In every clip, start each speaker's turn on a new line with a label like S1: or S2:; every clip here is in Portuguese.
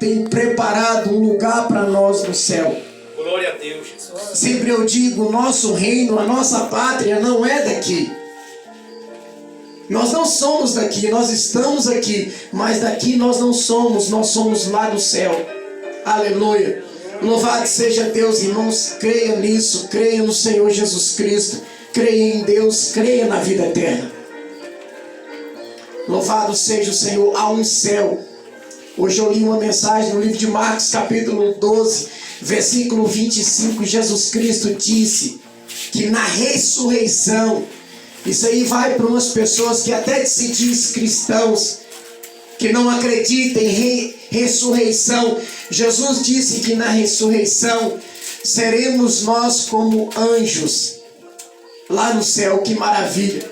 S1: tem preparado um lugar para nós no céu.
S2: Glória a Deus, Jesus.
S1: Sempre eu digo, o nosso reino, a nossa pátria não é daqui. Nós não somos daqui, nós estamos aqui, mas daqui nós não somos, nós somos lá do céu. Aleluia. Louvado seja Deus, irmãos, creia nisso, creia no Senhor Jesus Cristo, creia em Deus, creia na vida eterna. Louvado seja o Senhor, há um céu. Hoje eu li uma mensagem no livro de Marcos, capítulo 12, versículo 25, Jesus Cristo disse que na ressurreição, isso aí vai para umas pessoas que até se diz cristãos, que não acreditam em ressurreição. Jesus disse que na ressurreição seremos nós como anjos lá no céu. Que maravilha!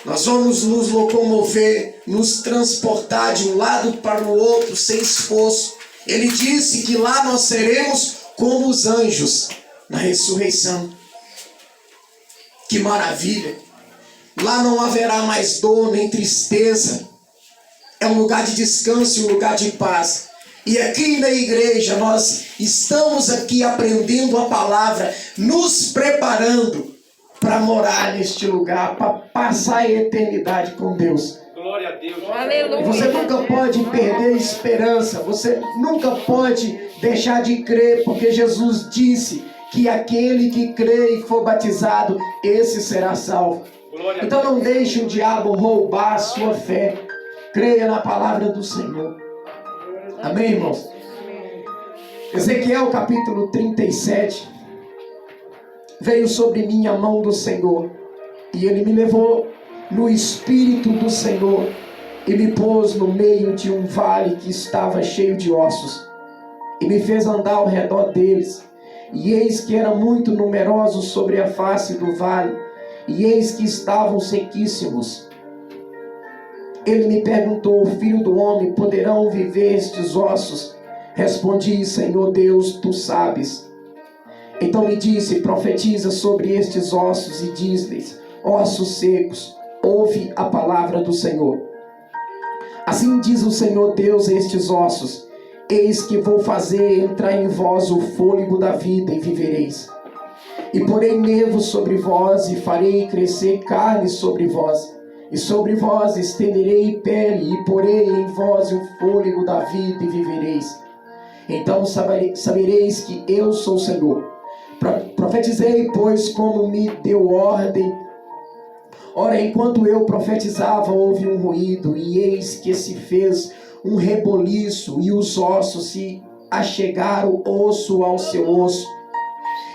S1: Nós vamos nos locomover, nos transportar de um lado para o outro sem esforço. Ele disse que lá nós seremos como os anjos na ressurreição. Que maravilha! Lá não haverá mais dor nem tristeza. É um lugar de descanso e um lugar de paz. E aqui na igreja nós estamos aqui aprendendo a palavra, nos preparando para morar neste lugar, para passar a eternidade com Deus.
S2: Glória a Deus.
S3: Aleluia.
S1: Você nunca pode perder a esperança, você nunca pode deixar de crer, porque Jesus disse que aquele que crê e for batizado, esse será salvo. Então não deixe o diabo roubar a sua fé. Creia na palavra do Senhor. Amém, irmãos? Ezequiel capítulo 37. Veio sobre mim a mão do Senhor, e ele me levou no espírito do Senhor, e me pôs no meio de um vale que estava cheio de ossos, e me fez andar ao redor deles, e eis que eram muito numerosos sobre a face do vale, e eis que estavam sequíssimos. Ele me perguntou: filho do homem, poderão viver estes ossos? Respondi: Senhor Deus, tu sabes. Então me disse: profetiza sobre estes ossos e diz-lhes: ossos secos, ouve a palavra do Senhor. Assim diz o Senhor Deus a estes ossos: eis que vou fazer entrar em vós o fôlego da vida e vivereis. E porei nervos sobre vós e farei crescer carne sobre vós. E sobre vós estenderei pele e porei em vós o fôlego da vida e vivereis. Então sabereis que eu sou o Senhor. Profetizei, pois, como me deu ordem. Ora, enquanto eu profetizava, houve um ruído, e eis que se fez um reboliço, e os ossos se achegaram osso ao seu osso.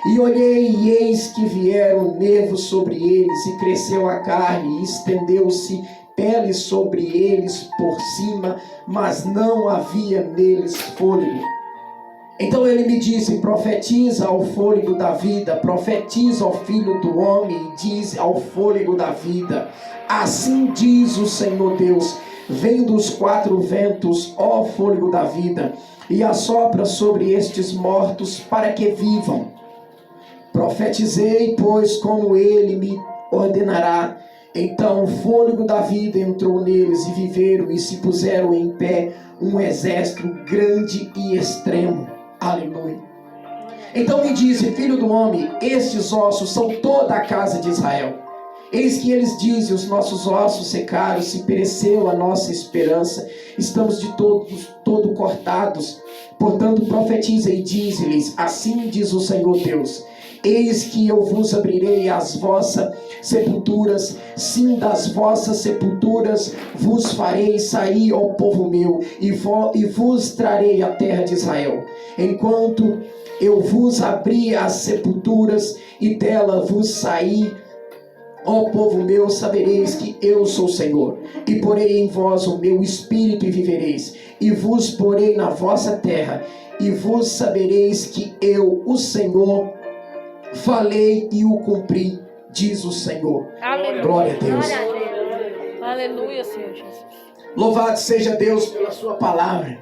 S1: E olhei, e eis que vieram nervos sobre eles, e cresceu a carne, e estendeu-se pele sobre eles por cima, mas não havia neles fôlego. Então ele me disse: profetiza ao fôlego da vida, profetiza ao filho do homem, e diz ao fôlego da vida: assim diz o Senhor Deus, vem dos quatro ventos, ó fôlego da vida, e assopra sobre estes mortos para que vivam. Profetizei, pois, como ele me ordenará. Então o fôlego da vida entrou neles, e viveram, e se puseram em pé um exército grande e extremo. Aleluia. Então me disse: filho do homem, estes ossos são toda a casa de Israel. Eis que eles dizem: os nossos ossos secaram, se pereceu a nossa esperança, estamos de todo cortados. Portanto profetiza e dize-lhes: assim diz o Senhor Deus, eis que eu vos abrirei as vossas sepulturas, sim, das vossas sepulturas vos farei sair, ó povo meu, e vos trarei a terra de Israel. Enquanto eu vos abri as sepulturas e dela vos saí, ó povo meu, sabereis que eu sou o Senhor, e porei em vós o meu espírito e vivereis, e vos porei na vossa terra, e vos sabereis que eu, o Senhor, falei e o cumpri, diz o Senhor.
S3: Aleluia.
S1: Glória a Deus.
S3: Aleluia, Senhor Jesus.
S1: Louvado seja Deus pela sua palavra.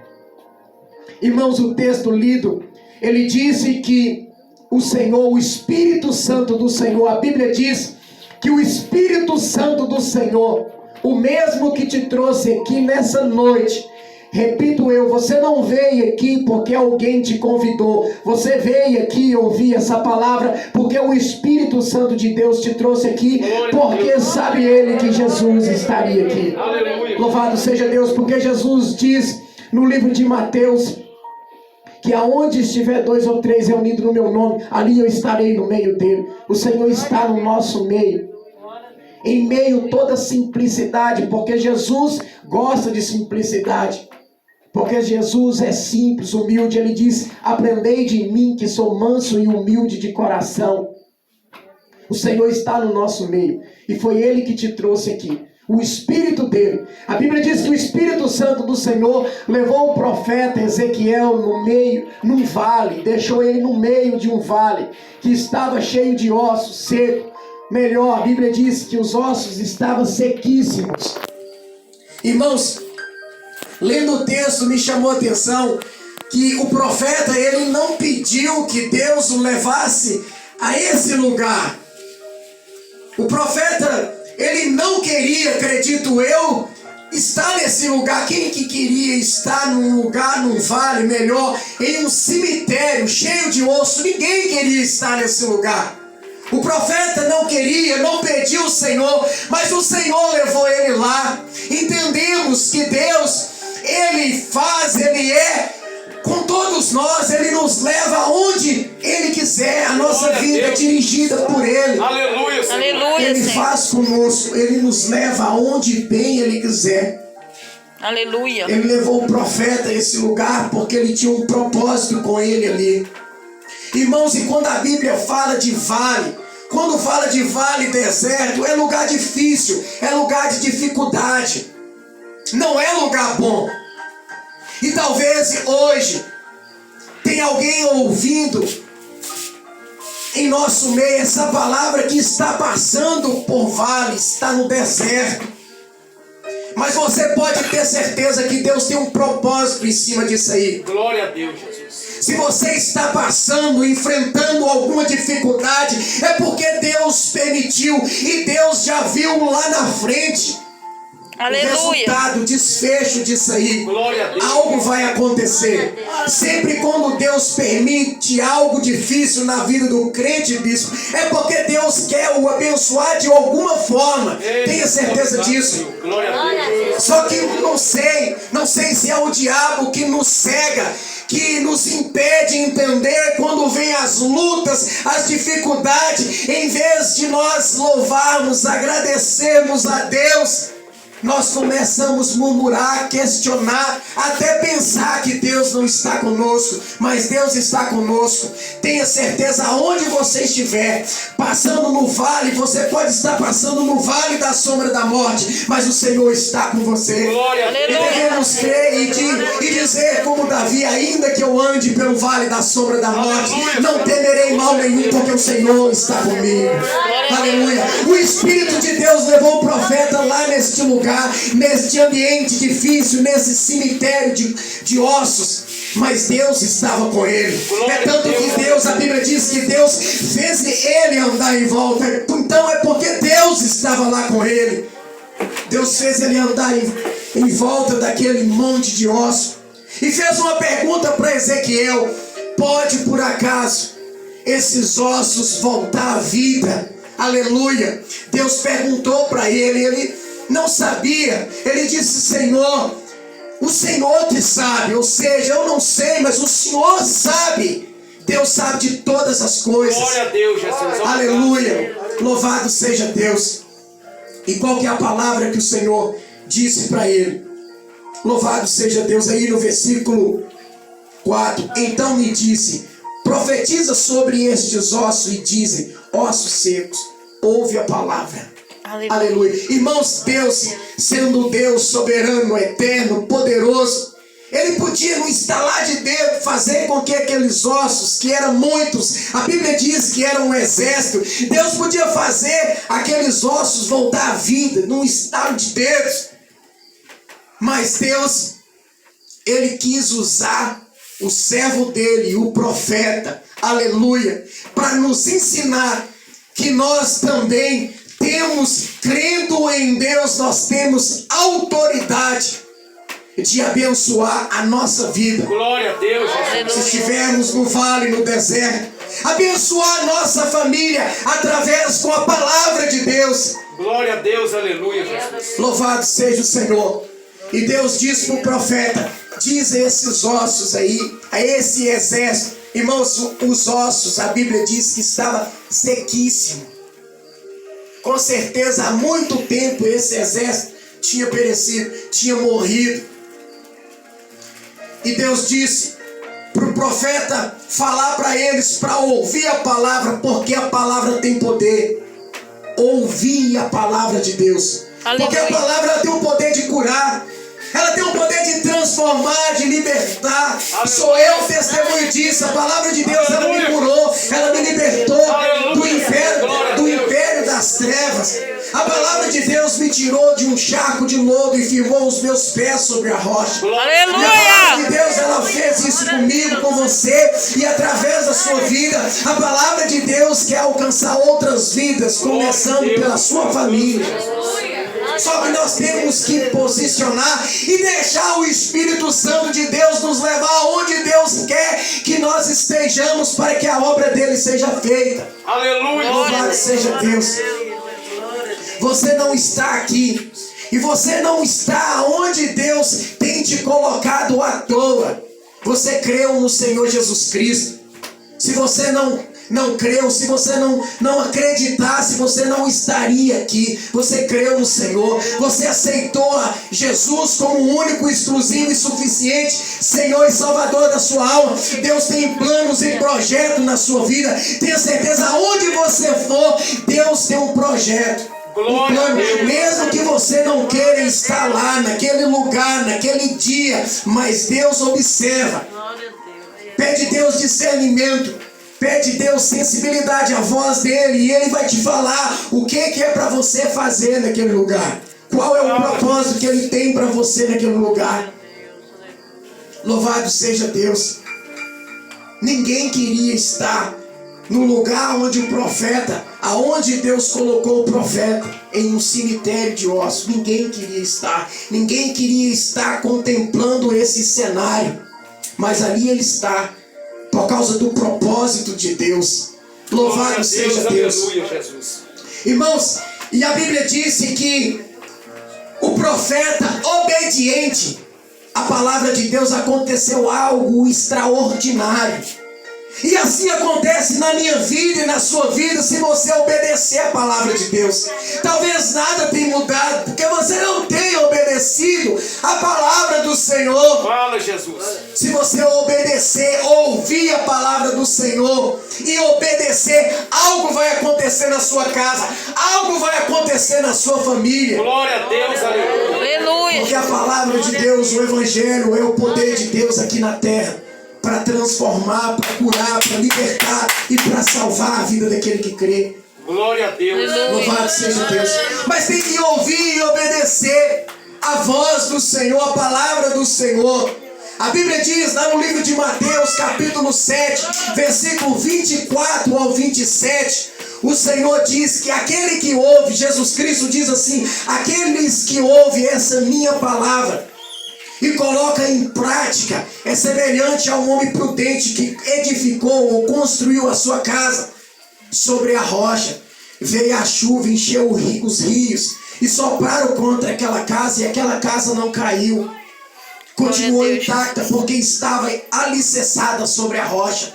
S1: Irmãos, o texto lido, ele disse que o Senhor, o Espírito Santo do Senhor, a Bíblia diz que o Espírito Santo do Senhor, o mesmo que te trouxe aqui nessa noite, Repito eu, você não veio aqui porque alguém te convidou. Você veio aqui ouvir essa palavra porque o Espírito Santo de Deus te trouxe aqui, porque sabe ele que Jesus estaria aqui.
S2: Aleluia.
S1: Louvado seja Deus, porque Jesus diz no livro de Mateus que aonde estiver 2 ou 3 reunidos no meu nome, ali eu estarei no meio dele. O Senhor está no nosso meio, em meio a toda simplicidade, porque Jesus gosta de simplicidade. Porque Jesus é simples, humilde. Ele diz: aprendei de mim que sou manso e humilde de coração. O Senhor está no nosso meio. E foi Ele que te trouxe aqui. O Espírito dele. A Bíblia diz que o Espírito Santo do Senhor levou o profeta Ezequiel no meio, num vale. Deixou ele no meio de um vale que estava cheio de ossos secos. Melhor, a Bíblia diz que os ossos estavam sequíssimos. Irmãos, lendo o texto me chamou a atenção que o profeta, ele não pediu que Deus o levasse a esse lugar. O profeta, ele não queria, acredito eu, estar nesse lugar. Quem que queria estar num lugar, num vale, melhor, em um cemitério cheio de osso? Ninguém queria estar nesse lugar. O profeta não queria, não pediu o Senhor, mas o Senhor levou ele lá. Entendemos que Deus, Ele faz, Ele é com todos nós, Ele nos leva aonde Ele quiser. A nossa vida é dirigida por Ele.
S2: Aleluia, Senhor.
S3: Aleluia,
S1: Ele
S3: Senhor.
S1: faz conosco, Ele nos leva aonde bem Ele quiser.
S3: Aleluia.
S1: Ele levou o profeta a esse lugar porque Ele tinha um propósito com ele ali. Irmãos, e quando a Bíblia fala de vale, quando fala de vale, deserto, é lugar difícil, é lugar de dificuldade, não é lugar bom. E talvez hoje tem alguém ouvindo em nosso meio essa palavra que está passando por vale, está no deserto. Mas você pode ter certeza que Deus tem um propósito em cima disso aí.
S2: Glória a Deus, Jesus.
S1: Se você está passando, enfrentando alguma dificuldade, é porque Deus permitiu e Deus já viu lá na frente.
S3: Aleluia.
S1: O resultado, o desfecho disso aí.
S2: Glória a Deus.
S1: Algo vai acontecer. Sempre quando Deus permite algo difícil na vida do crente, bispo, é porque Deus quer o abençoar de alguma forma. Tenha certeza disso.
S2: Glória a Deus.
S1: Só que não sei se é o diabo que nos cega, que nos impede de entender quando vem as lutas, as dificuldades. Em vez de nós louvarmos, agradecermos a Deus, nós começamos a murmurar, questionar, até pensar que Deus não está conosco, mas Deus está conosco. Tenha certeza, aonde você estiver, passando no vale, você pode estar passando no vale da sombra da morte, mas o Senhor está com você.
S2: Glória a
S1: E
S2: Deus.
S1: devemos crer e dizer como Davi: ainda que eu ande pelo vale da sombra da morte, não temerei mal nenhum, porque o Senhor está comigo. Aleluia. O Espírito de Deus levou o profeta lá neste lugar, neste ambiente difícil, nesse cemitério de ossos, mas Deus estava com ele. É tanto que Deus, a Bíblia diz que Deus fez ele andar em volta. Então é porque Deus estava lá com ele. Deus fez ele andar em volta daquele monte de ossos e fez uma pergunta para Ezequiel: pode por acaso esses ossos voltar à vida? Aleluia. Deus perguntou para ele, ele não sabia. Ele disse: Senhor, o Senhor que sabe. Ou seja, eu não sei, mas o Senhor sabe. Deus sabe de todas as coisas.
S2: Glória a Deus, Jesus.
S1: Aleluia. Louvado seja Deus. E qual que é a palavra que o Senhor disse para ele? Louvado seja Deus. Aí no versículo 4: então me disse: profetiza sobre estes ossos e dize: ossos secos, ouve a palavra.
S3: Aleluia.
S1: Aleluia. Irmãos, Deus, sendo Deus soberano, eterno, poderoso, Ele podia no estalar de dedo fazer com que aqueles ossos, que eram muitos, a Bíblia diz que eram um exército, Deus podia fazer aqueles ossos voltar à vida num estalar de dedos. Mas Deus, Ele quis usar o servo dele, o profeta, aleluia, para nos ensinar que nós também temos, crendo em Deus, nós temos autoridade. de abençoar a nossa vida.
S2: Glória a Deus, Jesus.
S1: Se estivermos no vale, no deserto, abençoar a nossa família através com a palavra de Deus.
S2: Glória a Deus, aleluia, Jesus.
S1: Louvado seja o Senhor. E Deus diz para o profeta: diz a esses ossos aí, a esse exército. Irmãos, os ossos, a Bíblia diz que estava sequíssimo. Com certeza há muito tempo esse exército tinha perecido, tinha morrido. E Deus disse para o profeta falar para eles, para ouvir a palavra, porque a palavra tem poder. Ouvir a palavra de Deus.
S3: Aleluia.
S1: Porque a palavra tem o poder de curar. Ela tem o poder de transformar, de libertar.
S2: Aleluia.
S1: Sou eu testemunho disso. A palavra de Deus, ela me curou, ela me libertou do inferno, do império das trevas. A palavra de Deus me tirou de um charco de lodo e firmou os meus pés sobre a rocha. E a palavra de Deus, ela fez isso comigo, com você, e através da sua vida. A palavra de Deus quer alcançar outras vidas, começando pela sua família. Só que nós temos que posicionar e deixar o Espírito Santo de Deus nos levar aonde Deus quer que nós estejamos, para que a obra dele seja feita.
S2: Aleluia.
S1: Louvado seja Deus. Você não está aqui, e você não está onde Deus tem te colocado à toa. Você creu no Senhor Jesus Cristo. Se você não creu, se você não acreditasse, você não estaria aqui. Você creu no Senhor, você aceitou a Jesus como o único, exclusivo e suficiente Senhor e Salvador da sua alma. Deus tem planos e projetos na sua vida. Tenha certeza, aonde você for, Deus tem um projeto. Um plano, mesmo que você não queira estar lá, naquele lugar, naquele dia, mas Deus observa. Pede Deus discernimento, pede Deus sensibilidade à voz dele, e ele vai te falar o que é para você fazer naquele lugar. Qual é o propósito que ele tem para você naquele lugar. Louvado seja Deus. Ninguém queria estar no lugar onde o profeta, aonde Deus colocou o profeta, em um cemitério de ossos. Ninguém queria estar. Ninguém queria estar contemplando esse cenário. Mas ali ele está, por causa do propósito de Deus. Louvado seja Deus.
S2: Aleluia, Jesus.
S1: Irmãos, e a Bíblia disse que o profeta obediente à palavra de Deus, aconteceu algo extraordinário. E assim acontece na minha vida e na sua vida, se você obedecer a palavra de Deus. Talvez nada tenha mudado, porque você não tenha obedecido a palavra do Senhor.
S2: Fala, Jesus.
S1: Se você obedecer, ouvir a palavra do Senhor e obedecer, algo vai acontecer na sua casa, algo vai acontecer na sua família.
S2: Glória a Deus, aleluia.
S3: Aleluia.
S1: Porque a palavra de Deus, o Evangelho, é o poder de Deus aqui na terra, para transformar, para curar, para libertar e para salvar a vida daquele que crê.
S2: Glória a Deus.
S1: Louvado seja Deus. Mas tem que ouvir e obedecer a voz do Senhor, a palavra do Senhor. A Bíblia diz lá no livro de Mateus, capítulo 7, versículo 24 ao 27, o Senhor diz que aquele que ouve, Jesus Cristo diz assim: aqueles que ouvem essa minha palavra e coloca em prática, é semelhante a um homem prudente que edificou ou construiu a sua casa sobre a rocha. Veio a chuva, encheu os rios e sopraram contra aquela casa, e aquela casa não caiu. Continuou intacta, porque estava alicerçada sobre a rocha.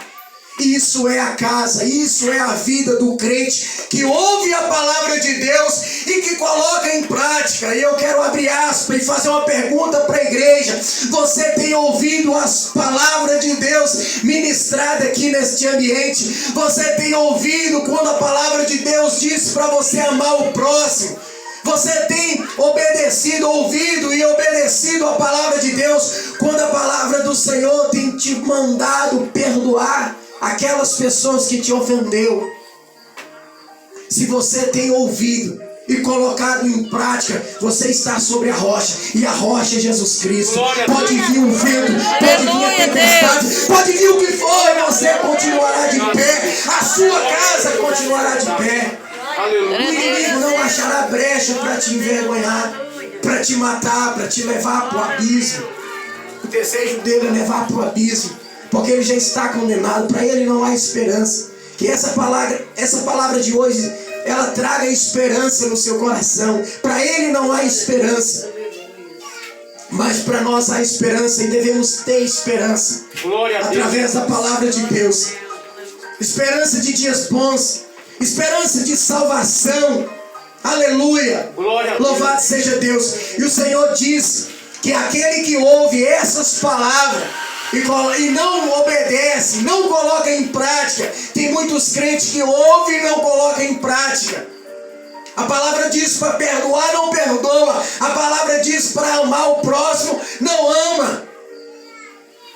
S1: Isso é a casa, isso é a vida do crente que ouve a palavra de Deus e que coloca em prática. E eu quero abrir aspas e fazer uma pergunta para a igreja: você tem ouvido as palavras de Deus ministradas aqui neste ambiente? Você tem ouvido quando a palavra de Deus diz para você amar o próximo? Você tem obedecido, ouvido e obedecido a palavra de Deus quando a palavra do Senhor tem te mandado perdoar aquelas pessoas que te ofendeu? Se você tem ouvido e colocado em prática, você está sobre a rocha, e a rocha é Jesus Cristo. Pode vir o vento, pode vir a tempestade, pode vir o que for, e você continuará de pé, a sua casa continuará de pé. O inimigo não achará brecha para te envergonhar. para te matar, para te levar para o abismo. O desejo dele é levar para o abismo, porque ele já está condenado. Para ele não há esperança. Que essa palavra de hoje, ela traga esperança no seu coração. Para ele não há esperança, mas para nós há esperança, e devemos ter esperança.
S2: Glória a Deus.
S1: Através da palavra de Deus. Esperança de dias bons, esperança de salvação. Aleluia.
S2: Glória a Deus.
S1: Louvado seja Deus. E o Senhor diz que aquele que ouve essas palavras e não obedece, não coloca em prática. Tem muitos crentes que ouvem e não colocam em prática. A palavra diz para perdoar, não perdoa. A palavra diz para amar o próximo, não ama.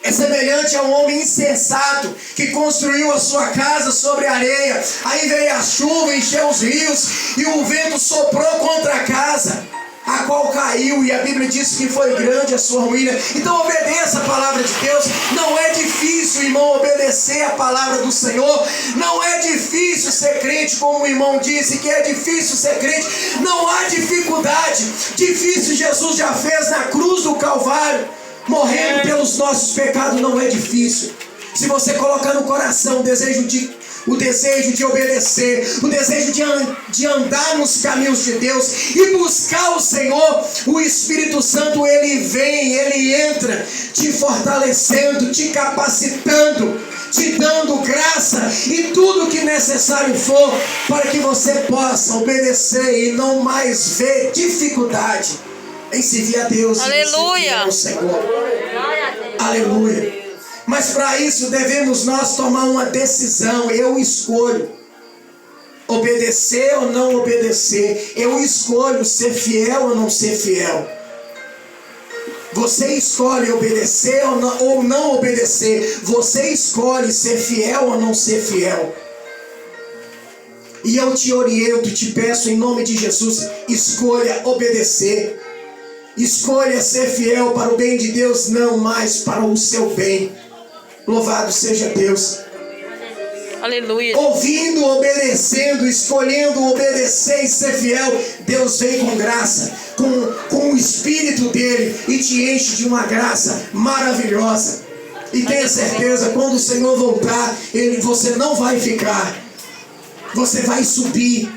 S1: É semelhante a um homem insensato que construiu a sua casa sobre a areia. Aí veio a chuva, encheu os rios e o vento soprou contra a casa, a qual caiu, e a Bíblia diz que foi grande a sua ruína. Então obedeça a palavra de Deus. Não é difícil, irmão, obedecer a palavra do Senhor. Não é difícil ser crente, como o irmão disse que é difícil ser crente. Não há dificuldade. Difícil Jesus já fez na cruz do Calvário, morrendo pelos nossos pecados. Não é difícil. Se você colocar no coração o desejo de obedecer, o desejo de andar nos caminhos de Deus e buscar o Senhor, o Espírito Santo, ele vem, ele entra, te fortalecendo, te capacitando, te dando graça e tudo que necessário for para que você possa obedecer e não mais ver dificuldade em servir a Deus.
S3: Aleluia.
S1: E servir ao Senhor. Aleluia. Mas para isso devemos nós tomar uma decisão. Eu escolho obedecer ou não obedecer. Eu escolho ser fiel ou não ser fiel. Você escolhe obedecer ou não obedecer. Você escolhe ser fiel ou não ser fiel. E eu te oriento, te peço em nome de Jesus, escolha obedecer. Escolha ser fiel para o bem de Deus, não mais para o seu bem. Louvado seja Deus.
S3: Aleluia.
S1: Ouvindo, obedecendo, escolhendo obedecer e ser fiel, Deus vem com graça, com o Espírito dele e te enche de uma graça maravilhosa. E tenha certeza, quando o Senhor voltar, você não vai ficar, você vai subir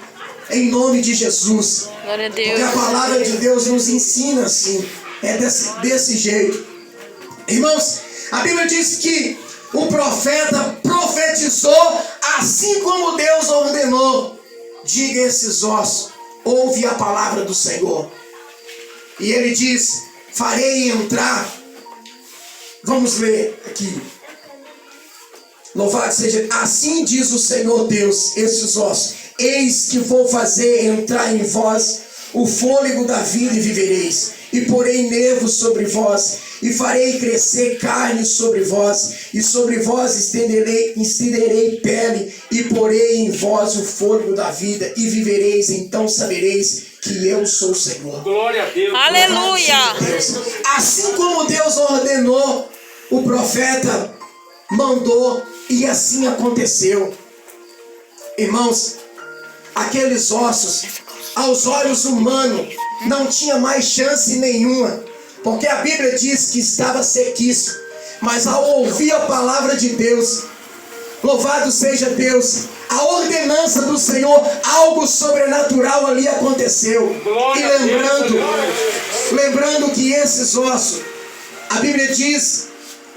S1: em nome de Jesus.
S3: Glória a Deus.
S1: Porque a palavra de Deus nos ensina assim, é desse jeito. Irmãos, a Bíblia diz que o profeta profetizou assim como Deus ordenou. Diga a esses ossos, ouve a palavra do Senhor. E ele diz, farei entrar. Vamos ler aqui. Louvado seja, assim diz o Senhor Deus, esses ossos: eis que vou fazer entrar em vós o fôlego da vida e vivereis, e porei nervos sobre vós, e farei crescer carne sobre vós, e sobre vós estenderei pele, e porei em vós o fôlego da vida, e vivereis, então sabereis que eu sou o Senhor.
S2: Glória a Deus.
S3: Aleluia.
S1: Deus. Assim como Deus ordenou, o profeta mandou, e assim aconteceu. Irmãos, aqueles ossos, aos olhos humanos, não tinha mais chance nenhuma, porque a Bíblia diz que estava sequíssimo. Mas ao ouvir a palavra de Deus, louvado seja Deus, a ordenança do Senhor, algo sobrenatural ali aconteceu.
S2: Glória
S1: E lembrando que esses ossos, a Bíblia diz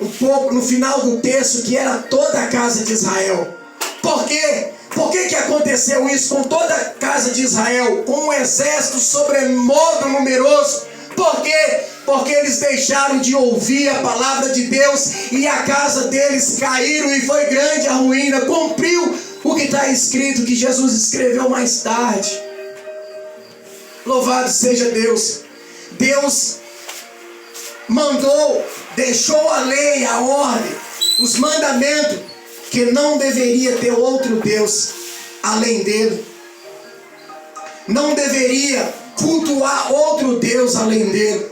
S1: um pouco no final do texto que era toda a casa de Israel. Por quê? Por que aconteceu isso com toda a casa de Israel? Com um exército sobremodo numeroso. Por quê? Porque eles deixaram de ouvir a palavra de Deus e a casa deles caíram e foi grande a ruína. Cumpriu o que está escrito, que Jesus escreveu mais tarde. Louvado seja Deus. Deus mandou, deixou a lei, a ordem, os mandamentos, que não deveria ter outro Deus além dele. Não deveria cultuar outro Deus além dele.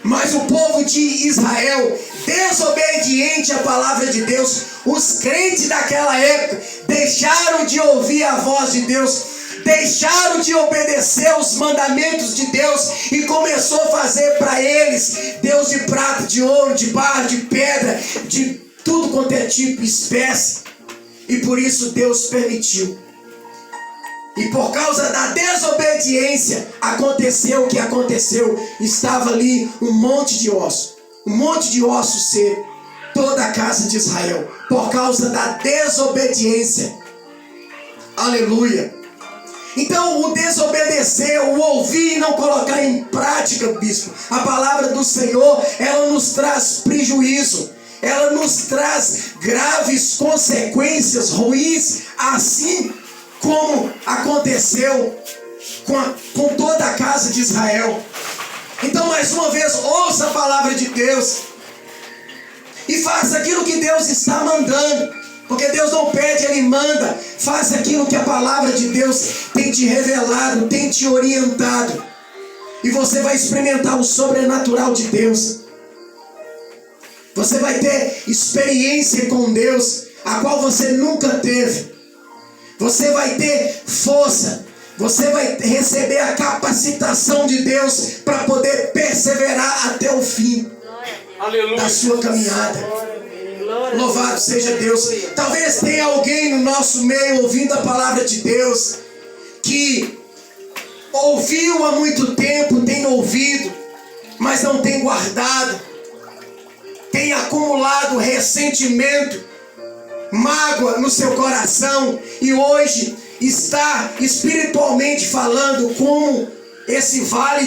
S1: Mas o povo de Israel, desobediente à palavra de Deus, os crentes daquela época, deixaram de ouvir a voz de Deus, deixaram de obedecer os mandamentos de Deus e começou a fazer para eles Deus de prata, de ouro, de barro, de pedra, de tudo quanto é tipo, espécie. E por isso Deus permitiu. E por causa da desobediência, aconteceu o que aconteceu. Estava ali um monte de ossos seco, toda a casa de Israel, por causa da desobediência. Aleluia. Então, o desobedecer, o ouvir e não colocar em prática, bispo, a palavra do Senhor, ela nos traz prejuízo, ela nos traz graves consequências ruins, assim como aconteceu com toda a casa de Israel. Então, mais uma vez, ouça a palavra de Deus e faça aquilo que Deus está mandando, porque Deus não pede, Ele manda. Faça aquilo que a palavra de Deus tem te revelado, tem te orientado, e você vai experimentar o sobrenatural de Deus. Você vai ter experiência com Deus, a qual você nunca teve. Você vai ter força, você vai receber a capacitação de Deus para poder perseverar até o fim da sua caminhada. Louvado seja Deus. Talvez tenha alguém no nosso meio ouvindo a palavra de Deus que ouviu há muito tempo, tem ouvido, mas não tem guardado, tem acumulado ressentimento, mágoa no seu coração, e hoje está espiritualmente falando como esse vale